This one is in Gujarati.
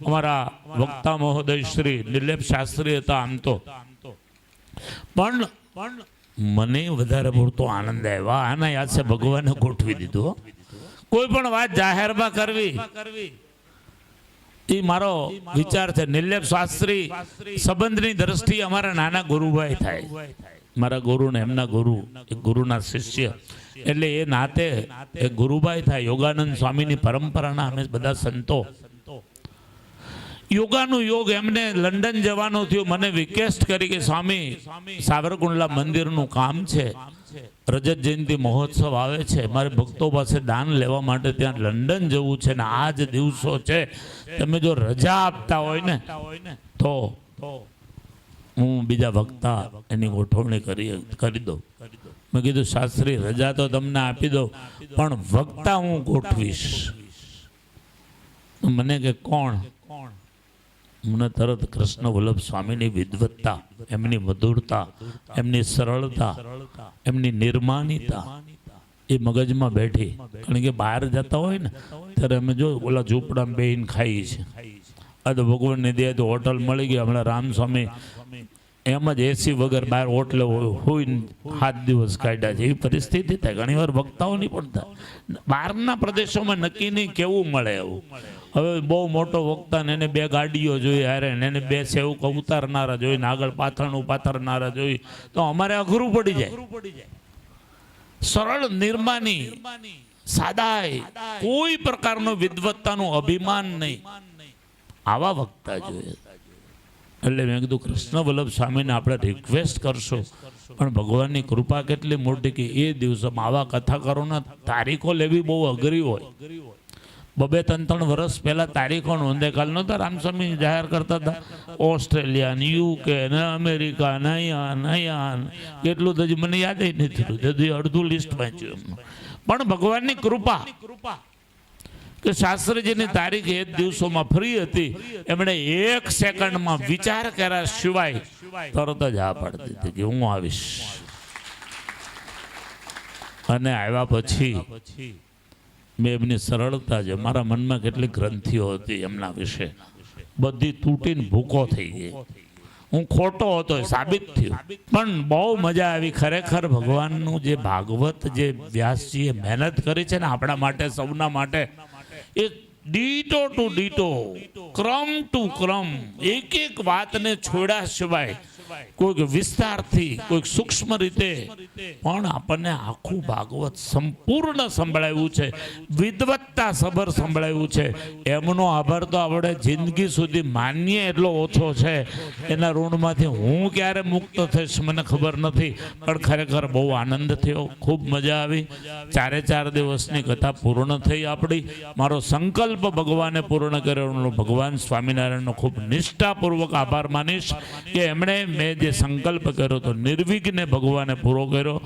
અમારા વક્તા મહોદય શ્રી નિર્લેપ શાસ્ત્રી હતા આમ તો, પણ મને વધારે પૂરતો આનંદ આવ્યો. આના યાદ છે ભગવાને ગોઠવી દીધું. કોઈ પણ વાત જાહેરમાં કરવી એ મારો વિચાર છે. નિર્લેપ શાસ્ત્રી સંબંધની દ્રષ્ટિએ અમારા નાના ગુરુભાઈ થાય. મારા ગુરુ ને એમના ગુરુ, એક ગુરુના શિષ્ય, એટલે એ નાતે એક ગુરુભાઈ થાય. યોગાનંદ સ્વામીની પરંપરાના અમે બધા સંતો. યોગાનું યોગ એમને લંડન જવાનું થયું. મને રિક્વેસ્ટ કરી કે સ્વામી સાવરકુંડલા મંદિરનું કામ છે, રજત જયંતિ મહોત્સવ આવે છે, મારે ભક્તો પાસે દાન લેવા માટે ત્યાં લંડન જવું છે ને આ જ દિવસો છે, તમે જો રજા આપતા હોય ને તો હું બીજા વક્તા એની ગોઠવણી કરી દઉં. મેં કીધું શાસ્ત્રી રજા તો તમને આપી દઉં પણ વક્તા હું ગોઠવીશ. મને કે કોણ? મને તરત કૃષ્ણ વલ્લભ સ્વામીની વિદ્વત્તા, એમની મધુરતા, એમની સરળતા, એમની નિર્માનિતા એ મગજમાં બેઠી. કારણ કે બહાર જતા હોય ને ત્યારે અમે જો ઓલા ઝૂંપડામાં બેહીને ખાઈએ છીએ. આ તો ભગવાનની દયા તો હોટલ મળી ગઈ. હમણાં રામસ્વામી એમ જ એસી વગર બહાર હોટલે હોઈને 7 દિવસ કાઢ્યા છે. એવી પરિસ્થિતિ થાય. ઘણી વાર વક્તાઓની પણ થાય. બહારના પ્રદેશોમાં નક્કી નહીં કેવું મળે એવું. હવે બહુ મોટો વક્તા ને એને 2 ગાડીઓ જોઈએ, હારે એને 2 સેવક ઉતારનારા જોઈએ, આગળ પાથરણું પાથરનારા જોઈએ, તો અમારે અઘરું પડી જાય. સરળ નિર્માની સાદાઈ, કોઈ પ્રકારનું વિદ્વત્તાનું અભિમાન નહીં, આવા વક્તા જોઈએ. એટલે મેં કીધું કૃષ્ણ વલ્લભ સ્વામીને આપણે રિક્વેસ્ટ કરશું, પણ ભગવાનની કૃપા કેટલી મોટી કે એ દિવસોમાં આવા કથાકારોના તારીખો લેવી બહુ અઘરી હોય. 2-3 વર્ષ પહેલા તારીખો નોંધે. કાલ નહોતા રામસ્વામી જાહેર કરતા હતા ઓસ્ટ્રેલિયા ને UK ને અમેરિકા ને અહીંયા કેટલું તો મને યાદ નથી થયું. અડધું લિસ્ટ વાંચ્યું એમનું. પણ ભગવાનની કૃપા કે શાસ્ત્રીજીની તારીખ એ દિવસોમાં ફ્રી હતી. એમણે 1 સેકન્ડમાં વિચાર કર્યા સિવાય તરત જ આ પાડી દીધી કે હું આવીશ. અને આવ્યા પછી મેં એમની સરળતા છે, મારા મનમાં કેટલી ગ્રંથિઓ હતી એમના વિશે, બધી તૂટીને ભૂકો થઈ ગઈ. હું ખોટો હતો સાબિત થયું. પણ બહુ મજા આવી. ખરેખર ભગવાનનું જે ભાગવત, જે વ્યાસજીએ મહેનત કરી છે ને આપણા માટે, સૌના માટે, એ ડીટો ટુ ડીટો, ક્રમ ટુ ક્રમ, એક એક વાતને છોડ્યા સિવાય કોઈક વિસ્તારથી, કોઈક સૂક્ષ્મ રીતે પણ આપણને આખું ભાગવત સંપૂર્ણ સંભળાવ્યું છે, વિદવત્તા સભર સંભળાવ્યું છે. એમનો આભાર તો આપણે જિંદગી સુધી માનીએ એટલો ઓછો છે. એના ઋણમાંથી હું ક્યારે મુક્ત થઈશ મને ખબર નથી, પણ ખરેખર બહુ આનંદ થયો, ખૂબ મજા આવી. 4 દિવસની કથા પૂર્ણ થઈ આપણી. મારો સંકલ્પ ભગવાને પૂર્ણ કર્યો. ભગવાન સ્વામિનારાયણનો ખૂબ નિષ્ઠાપૂર્વક આભાર માનીશ કે એમણે મેં જે સંકલ્પ કર્યો તો નિર્વિઘ્ને ભગવાને પૂરો કર્યો.